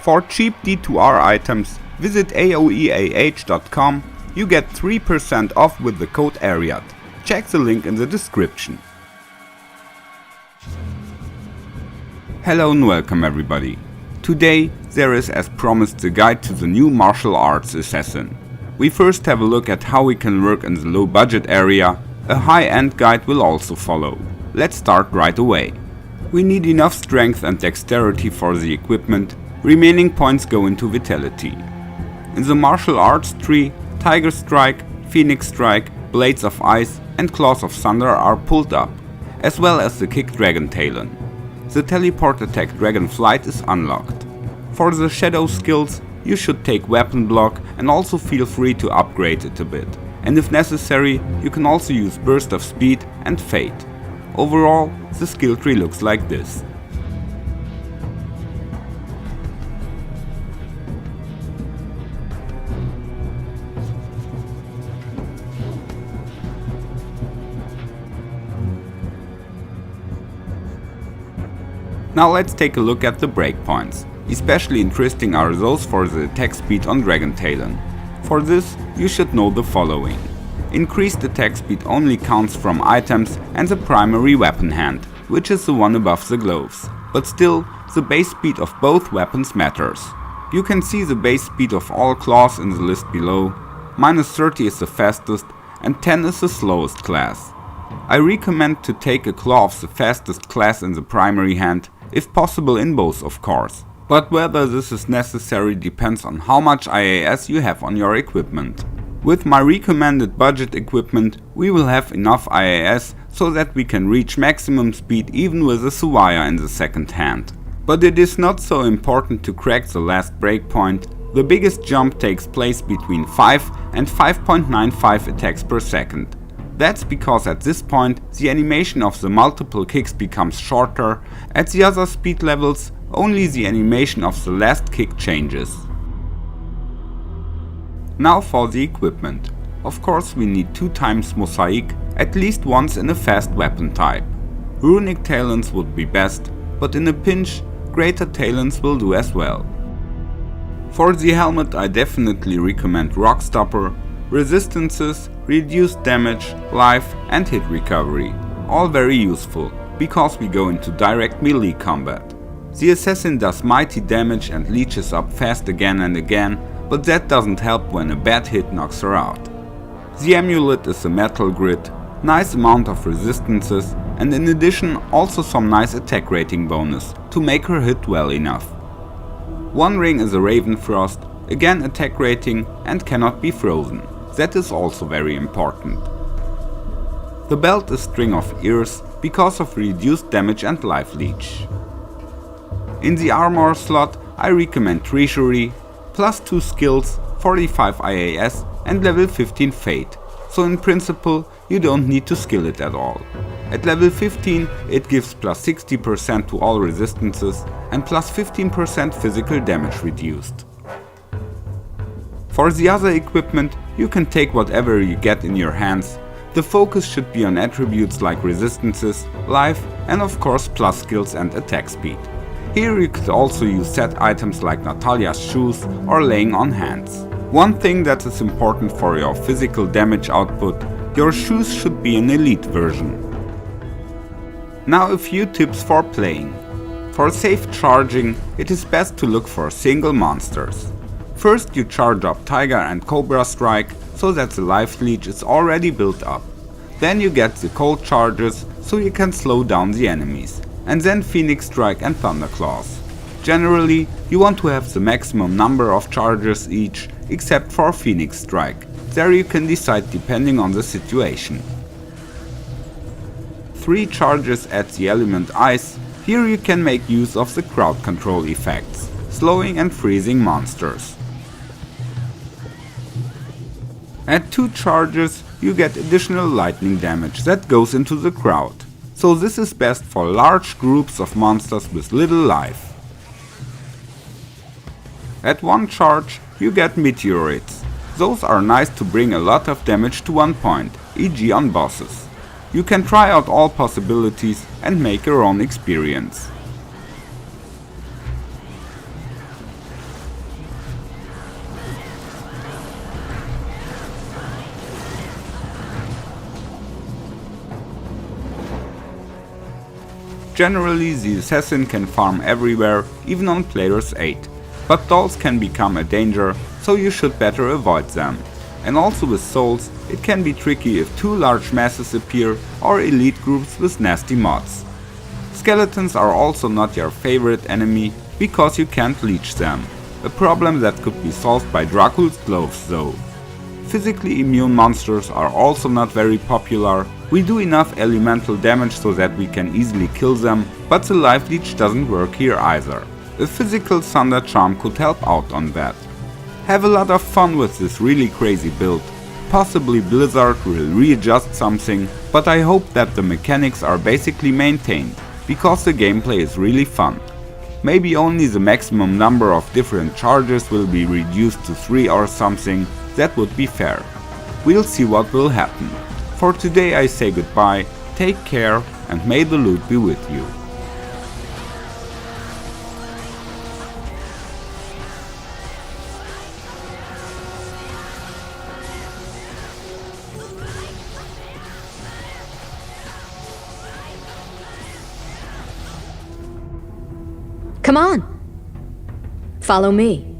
For cheap D2R items, visit aoeah.com. You get 3% off with the code ARIAD. Check the link in the description. Hello and welcome everybody. Today there is, as promised, the guide to the new martial arts assassin. We first have a look at how we can work in the low budget area. A high-end guide will also follow. Let's start right away. We need enough strength and dexterity for the equipment. Remaining points go into vitality. In the martial arts tree, Tiger Strike, Phoenix Strike, Blades of Ice and Claws of Thunder are pulled up, as well as the Kick Dragon Talon. The teleport attack Dragon Flight is unlocked. For the shadow skills, you should take Weapon Block and also feel free to upgrade it a bit. And if necessary, you can also use Burst of Speed and Fate. Overall, the skill tree looks like this. Now let's take a look at the breakpoints. Especially interesting are those for the attack speed on Dragon Talon. For this, you should know the following. Increased attack speed only counts from items and the primary weapon hand, which is the one above the gloves. But still, the base speed of both weapons matters. You can see the base speed of all claws in the list below. -30 is the fastest and 10 is the slowest class. I recommend to take a claw of the fastest class in the primary hand, if possible in both of course. But whether this is necessary depends on how much IAS you have on your equipment. With my recommended budget equipment, we will have enough IAS so that we can reach maximum speed even with a Suwaya in the second hand. But it is not so important to crack the last breakpoint. The biggest jump takes place between 5 and 5.95 attacks per second. That's because at this point the animation of the multiple kicks becomes shorter. At the other speed levels, only the animation of the last kick changes. Now for the equipment. Of course we need 2 times Mosaic, at least once in a fast weapon type. Runic Talons would be best, but in a pinch, Greater Talons will do as well. For the helmet I definitely recommend Rock Stopper, Resistances, Reduced Damage, Life and Hit Recovery. All very useful, because we go into direct melee combat. The assassin does mighty damage and leeches up fast again and again, but that doesn't help when a bad hit knocks her out. The amulet is a metal grid, nice amount of resistances and in addition also some nice attack rating bonus to make her hit well enough. One ring is a Raven Frost, again attack rating and cannot be frozen. That is also very important. The belt is String of Ears because of reduced damage and life leech. In the armor slot I recommend Treasury, +2 skills, 45 IAS and level 15 Fate, so in principle you don't need to skill it at all. At level 15 it gives +60% to all resistances and +15% physical damage reduced. For the other equipment, you can take whatever you get in your hands. The focus should be on attributes like resistances, life and of course plus skills and attack speed. Here you could also use set items like Natalia's shoes or laying on hands. One thing that is important for your physical damage output, your shoes should be an elite version. Now a few tips for playing. For safe charging, it is best to look for single monsters. First you charge up Tiger and Cobra Strike so that the life leech is already built up. Then you get the cold charges so you can slow down the enemies. And then Phoenix Strike and Thunderclaws. Generally you want to have the maximum number of charges each except for Phoenix Strike. There you can decide depending on the situation. 3 charges at the element Ice. Here you can make use of the crowd control effects, slowing and freezing monsters. At 2 charges you get additional lightning damage that goes into the crowd, so this is best for large groups of monsters with little life. At 1 charge you get meteorites. Those are nice to bring a lot of damage to one point, e.g. on bosses. You can try out all possibilities and make your own experience. Generally, the assassin can farm everywhere, even on players 8, but dolls can become a danger, so you should better avoid them. And also with souls, it can be tricky if too large masses appear or elite groups with nasty mods. Skeletons are also not your favorite enemy, because you can't leech them, a problem that could be solved by Dracul's gloves though. Physically immune monsters are also not very popular. We do enough elemental damage so that we can easily kill them, but the life leech doesn't work here either. A physical thunder charm could help out on that. Have a lot of fun with this really crazy build. Possibly Blizzard will readjust something, but I hope that the mechanics are basically maintained, because the gameplay is really fun. Maybe only the maximum number of different charges will be reduced to 3 or something, that would be fair. We'll see what will happen. For today I say goodbye, take care and may the loot be with you. Come on. Follow me.